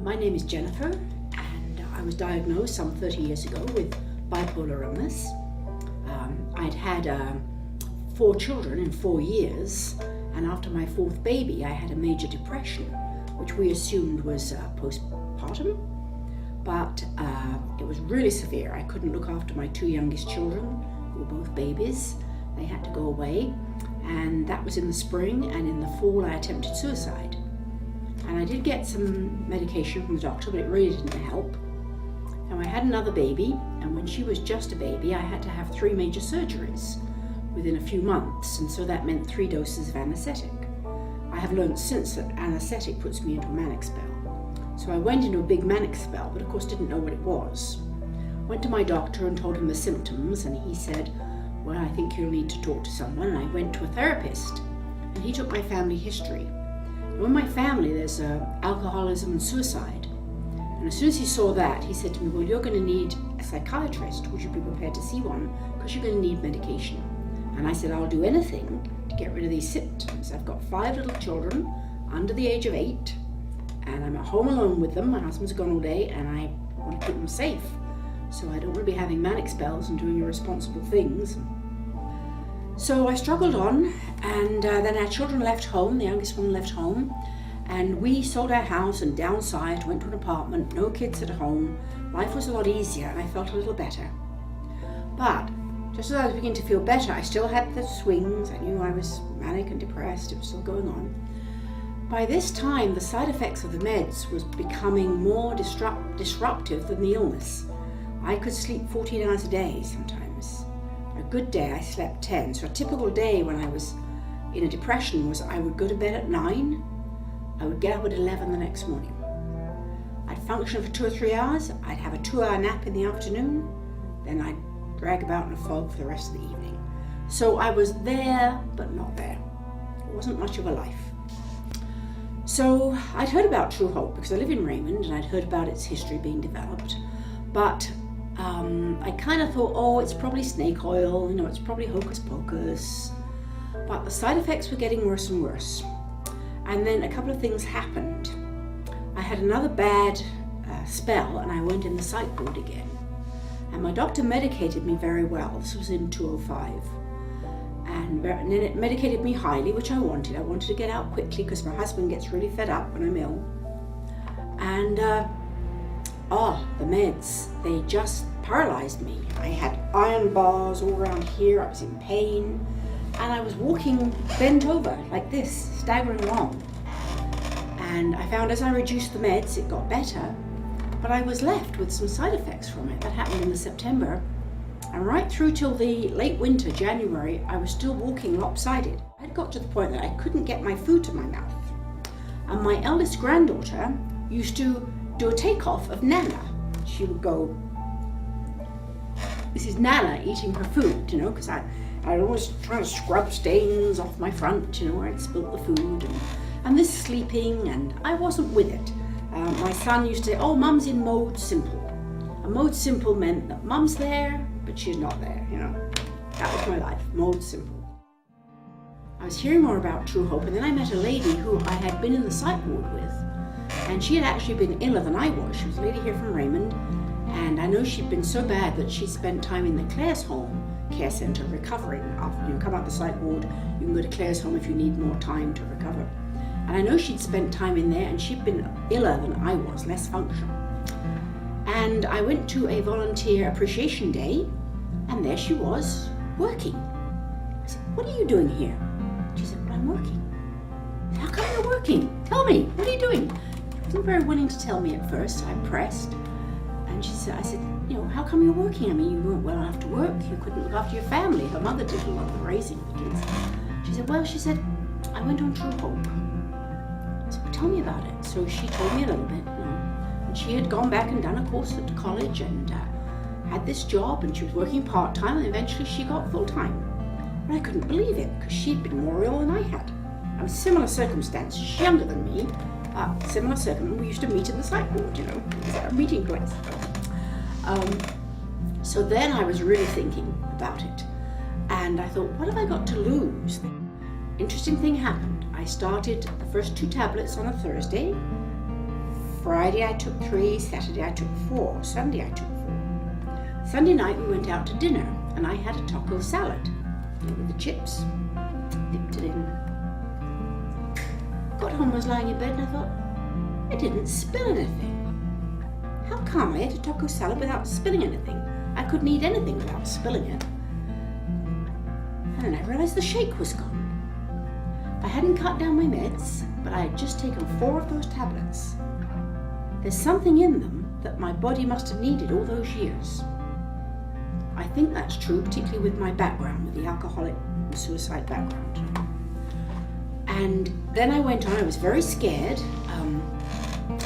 My name is Jennifer, and I was diagnosed some 30 years ago with bipolar illness. I'd had 4 children in 4 years, and after my 4th baby I had a major depression, which we assumed was postpartum, but it was really severe. I couldn't look after my 2 youngest children, who were both babies. They had to go away, and that was in the spring, and in the fall I attempted suicide. And I did get some medication from the doctor, but it really didn't help. Now I had another baby, and when she was just a baby, I had to have 3 major surgeries within a few months, and so that meant 3 doses of anesthetic. I have learned since that anesthetic puts me into a manic spell. So I went into a big manic spell, but of course didn't know what it was. Went to my doctor and told him the symptoms, and he said, well, I think you'll need to talk to someone. And I went to a therapist, and he took my family history. In my family, there's alcoholism and suicide. And as soon as he saw that, he said to me, well, you're going to need a psychiatrist. Would you be prepared to see one? Because you're going to need medication. And I said, I'll do anything to get rid of these symptoms. I've got 5 little children under the age of 8, and I'm at home alone with them. My husband's gone all day, and I want to keep them safe. So I don't want to be having manic spells and doing irresponsible things. So I struggled on, and then our children left home, the youngest one left home, and we sold our house and downsized, went to an apartment, no kids at home. Life was a lot easier, and I felt a little better. But just as I was beginning to feel better, I still had the swings. I knew I was manic and depressed. It was still going on. By this time, the side effects of the meds was becoming more disruptive than the illness. I could sleep 14 hours a day sometimes. A good day, I slept 10. So a typical day when I was in a depression was I would go to bed at 9. I would get up at 11 the next morning. I'd function for 2 or 3 hours. I'd have a 2-hour nap in the afternoon. Then I'd drag about in a fog for the rest of the evening. So I was there, but not there. It wasn't much of a life. So I'd heard about True Hope because I live in Raymond, and I'd heard about its history being developed. But I kind of thought, oh, it's probably snake oil, it's probably hocus pocus. But the side effects were getting worse and worse. And then a couple of things happened. I had another bad spell, and I went in the psych ward again. And my doctor medicated me very well. This was in 2005. And then it medicated me highly, which I wanted. I wanted to get out quickly because my husband gets really fed up when I'm ill. And the meds, they just paralyzed me. I had iron bars all around here. I was in pain. And I was walking bent over like this, staggering along. And I found as I reduced the meds, it got better. But I was left with some side effects from it. That happened in September. And right through till the late winter, January, I was still walking lopsided. I'd got to the point that I couldn't get my food to my mouth. And my eldest granddaughter used to do a takeoff of Nana. She would go, this is Nana eating her food, because I'd always try to scrub stains off my front, where I'd spilt the food, and this sleeping, and I wasn't with it. My son used to say, oh, Mum's in mode simple. And mode simple meant that Mum's there, but she's not there, That was my life, mode simple. I was hearing more about True Hope, and then I met a lady who I had been in the psych ward with, and she had actually been iller than I was. She was a lady here from Raymond, and I know she'd been so bad that she spent time in the Clare's Home care center recovering. After you come out the psych ward, you can go to Clare's Home if you need more time to recover. And I know she'd spent time in there, and she'd been iller than I was, less functional. And I went to a volunteer appreciation day, and there she was, working. I said, what are you doing here? She said, well, I'm working. I said, how come you're working? Tell me, what are you doing? She wasn't very willing to tell me at first. I pressed. And I said, how come you're working? I mean, you weren't well enough to work. You couldn't look after your family. Her mother did a lot of the raising of the kids. She said, I went on True Hope. I said, well, tell me about it. So she told me a little bit. And she had gone back and done a course at college and had this job, and she was working part-time, and eventually she got full-time. But I couldn't believe it because she'd been more ill than I had. I was similar circumstance. She's younger than me. Similar circumstance. We used to meet in the psych ward, It was our meeting place. So then I was really thinking about it, and I thought, what have I got to lose? Interesting thing happened. I started the first 2 tablets on a Thursday. Friday I took 3, Saturday I took 4, Sunday I took 4. Sunday night we went out to dinner and I had a taco salad, with the chips, dipped it in. Got home, was lying in bed and I thought, I didn't spill anything. How come I ate a taco salad without spilling anything? I couldn't eat anything without spilling it. And then I realized the shake was gone. I hadn't cut down my meds, but I had just taken 4 of those tablets. There's something in them that my body must have needed all those years. I think that's true, particularly with my background, with the alcoholic and suicide background. And then I went on, I was very scared.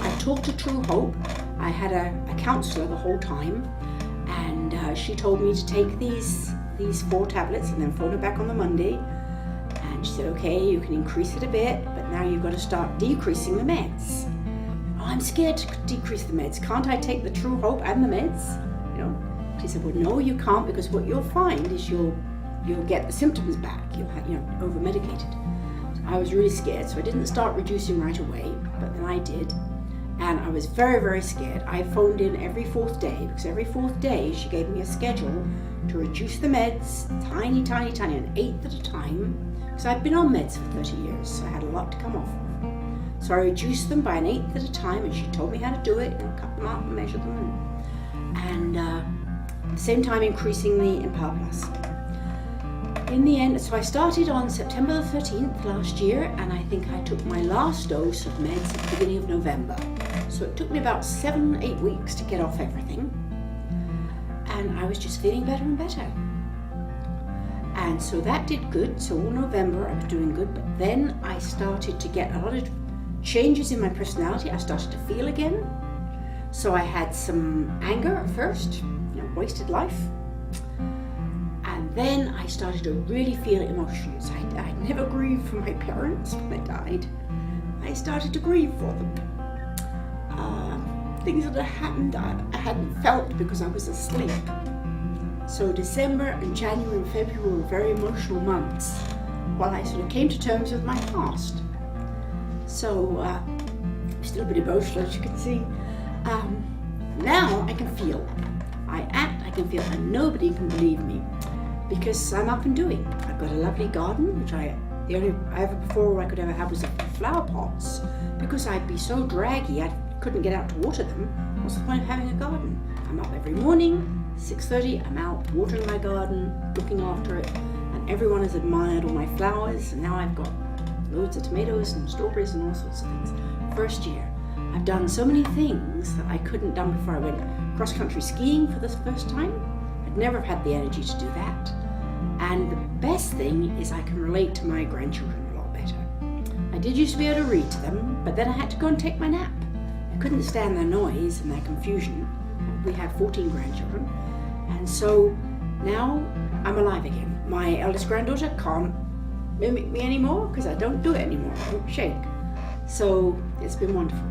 I talked to True Hope. I had a counselor the whole time, and she told me to take these 4 tablets and then phone her back on the Monday. And she said, okay, you can increase it a bit, but now you've got to start decreasing the meds. Oh, I'm scared to decrease the meds. Can't I take the True Hope and the meds? She said, well, no, you can't, because what you'll find is you'll get the symptoms back. You'll have, over-medicated. So I was really scared, so I didn't start reducing right away, but then I did. And I was very, very scared. I phoned in every 4th day, because every 4th day she gave me a schedule to reduce the meds, tiny, tiny, tiny, an 1/8 at a time, because I've been on meds for 30 years, so I had a lot to come off of. So I reduced them by an 1/8 at a time, and she told me how to do it, and cut them up and measure them, and at the same time increasing the Empower Plus. In the end, so I started on September the 13th last year, and I think I took my last dose of meds at the beginning of November. So it took me about 7-8 weeks to get off everything, and I was just feeling better and better. And so that did good. So all November I was doing good, but then I started to get a lot of changes in my personality. I started to feel again. So I had some anger at first, wasted life. And then I started to really feel emotions. I never grieved for my parents when they died. I started to grieve for them. Things that had happened I hadn't felt because I was asleep. So December and January and February were very emotional months while I sort of came to terms with my past. So I'm still a bit emotional, as you can see. Now I can feel. I act, I can feel, and nobody can believe me because I'm up and doing. I've got a lovely garden, which the only before I could ever have was flower pots, because I'd be so draggy I couldn't get out to water them. What's the point of having a garden? I'm up every morning, 6:30, I'm out watering my garden, looking after it, and everyone has admired all my flowers, and now I've got loads of tomatoes and strawberries and all sorts of things. First year. I've done so many things that I couldn't done before. I went cross-country skiing for the first time. I'd never had the energy to do that. And the best thing is I can relate to my grandchildren a lot better. I did used to be able to read to them, but then I had to go and take my nap. I couldn't stand their noise and their confusion. We have 14 grandchildren. And so now I'm alive again. My eldest granddaughter can't mimic me anymore because I don't do it anymore. I don't shake. So it's been wonderful.